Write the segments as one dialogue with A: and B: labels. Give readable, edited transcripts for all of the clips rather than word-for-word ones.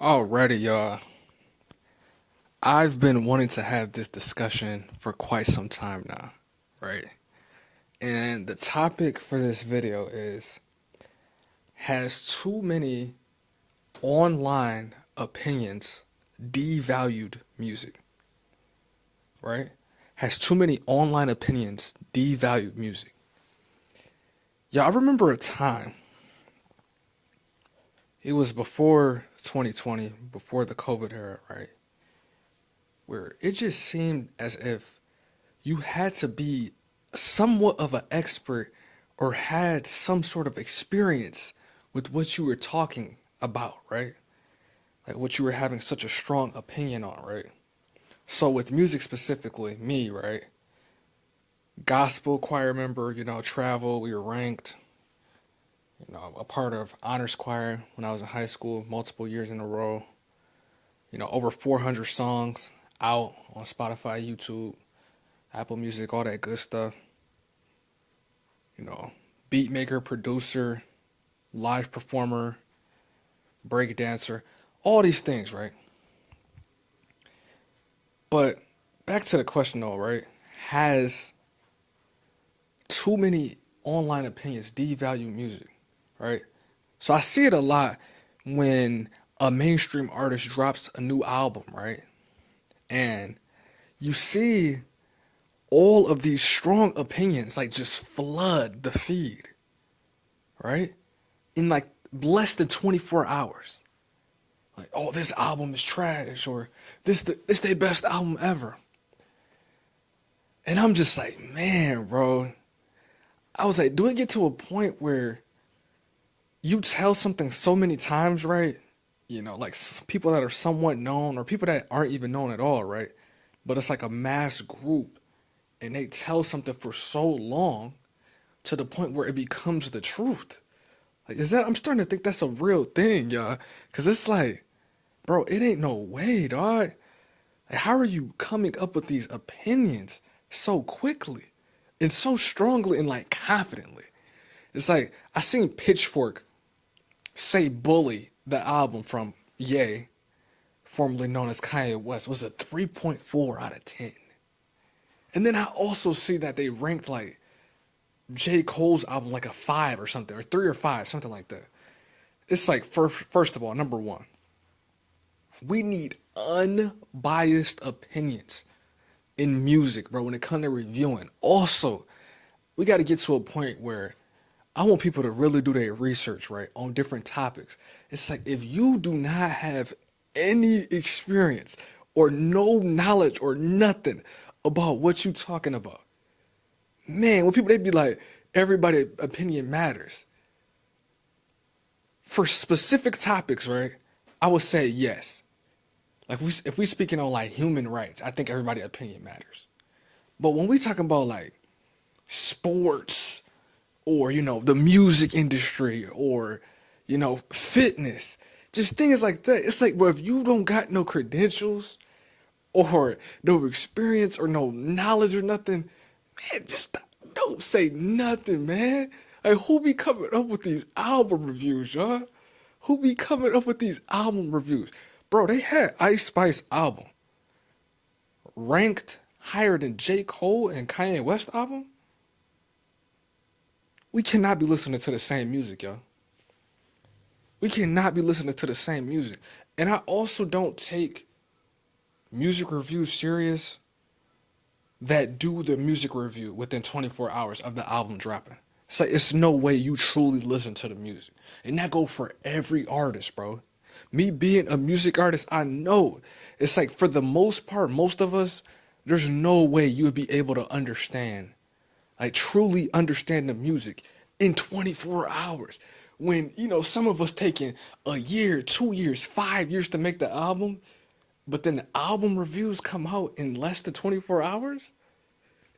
A: Alrighty, y'all. I've been wanting to have this discussion for quite some time now, right? And the topic for this video is, has too many online opinions devalued music, right? Has too many online opinions devalued music? Yeah, I remember a time, it was before 2020, before the COVID era, right? Where it just seemed as if you had to be somewhat of an expert or had some sort of experience with what you were talking about, right? Like what you were having such a strong opinion on, right? So with music specifically, me, right? Gospel choir member, travel, we were ranked, a part of honors choir when I was in high school, multiple years in a row, over 400 songs out on Spotify, YouTube, Apple Music, all that good stuff. Beat maker, producer, live performer, break dancer, all these things, right? But back to the question though, right? Has too many online opinions devalue music, right? So I see it a lot when a mainstream artist drops a new album, right? And you see all of these strong opinions like just flood the feed, right? In like less than 24 hours. Like, oh, this album is trash, or this their best album ever. And I'm just like, man, bro. I was like, do it get to a point where you tell something so many times, right? Like people that are somewhat known or people that aren't even known at all, right? But it's like a mass group and they tell something for so long to the point where it becomes the truth. Like, I'm starting to think that's a real thing, y'all. Cause it's like, bro, it ain't no way, dog. Like, how are you coming up with these opinions so quickly and so strongly and like confidently? It's like I seen Pitchfork say "Bully," the album from Ye, formerly known as Kanye West, was a 3.4 out of 10. And then I also see that they ranked like J. Cole's album like a 5 or something, or 3 or 5, something like that. It's like, first of all, number one, we need unbiased opinions in music, bro, when it comes to reviewing. Also, we got to get to a point where I want people to really do their research, right, on different topics. It's like if you do not have any experience or no knowledge or nothing about what you talking about, man, when people they be like, everybody opinion matters. For specific topics, right, I would say yes. Like if we speaking on like human rights, I think everybody opinion matters. But when we talking about like sports or the music industry or fitness, just things like that, it's like, well, if you don't got no credentials or no experience or no knowledge or nothing, man, just don't say nothing, man. Like, who be coming up with these album reviews, y'all? Who be coming up with these album reviews? Bro, they had Ice Spice album ranked higher than J. Cole and Kanye West album. We cannot be listening to the same music, y'all. We cannot be listening to the same music. And I also don't take music reviews serious that do the music review within 24 hours of the album dropping. It's like, it's no way you truly listen to the music. And that go for every artist, bro. Me being a music artist, I know. It's like, for the most part, most of us, there's no way you would be able to understand, like truly understand the music in 24 hours. When, some of us taking a year, 2 years, 5 years to make the album, but then the album reviews come out in less than 24 hours?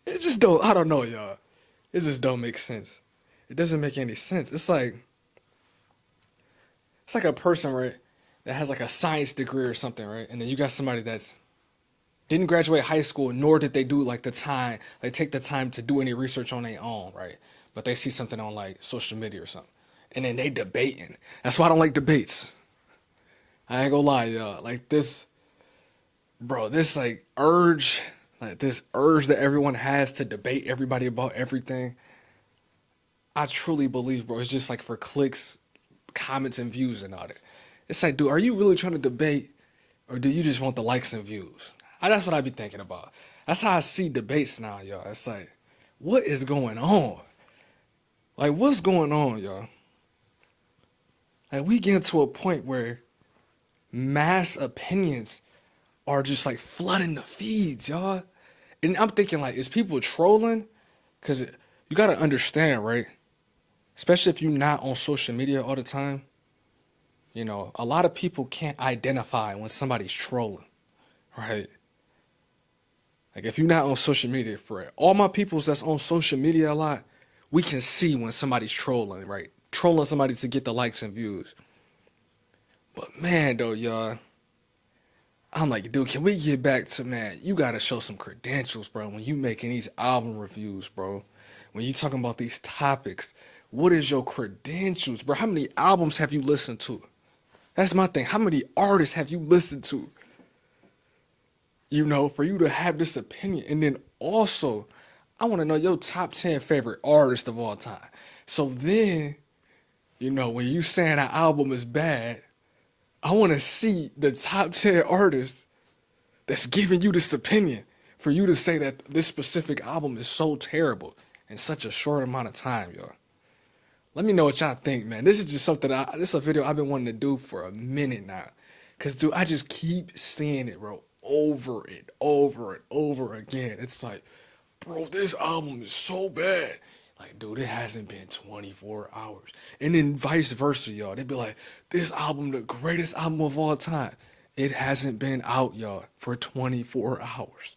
A: It just don't, I don't know, y'all. It just don't make sense. It doesn't make any sense. It's like a person, right, that has like a science degree or something, right? And then you got somebody that's didn't graduate high school, nor did they do like take the time to do any research on their own, right? But they see something on like social media or something, and then they debating. That's why I don't like debates. I ain't gonna lie, y'all. Like this, bro, this urge that everyone has to debate everybody about everything. I truly believe, bro, it's just like for clicks, comments, and views and all that. It's like, dude, are you really trying to debate, or do you just want the likes and views? That's what I be thinking about. That's how I see debates now, y'all. It's like, what is going on? Like, what's going on, y'all? Like, we get to a point where mass opinions are just like flooding the feeds, y'all. And I'm thinking, like, is people trolling? Because you got to understand, right? Especially if you're not on social media all the time, a lot of people can't identify when somebody's trolling, right? Like, if you're not on social media, for it, all my peoples that's on social media a lot, we can see when somebody's trolling, right? Trolling somebody to get the likes and views. But man, though, y'all, I'm like, dude, can we get back to, man, you gotta show some credentials, bro, when you making these album reviews, bro. When you talking about these topics, what is your credentials, bro? How many albums have you listened to? That's my thing. How many artists have you listened to? For you to have this opinion. And then also, I want to know your top 10 favorite artists of all time. So then, when you saying an album is bad, I want to see the top 10 artists that's giving you this opinion for you to say that this specific album is so terrible in such a short amount of time, y'all. Let me know what y'all think, man. This is just something this is a video I've been wanting to do for a minute now. Cause dude, I just keep seeing it, bro, over and over and over again. It's like, bro, this album is so bad. Like, dude, it hasn't been 24 hours. And then vice versa, y'all. They'd be like, this album, the greatest album of all time. It hasn't been out, y'all, for 24 hours.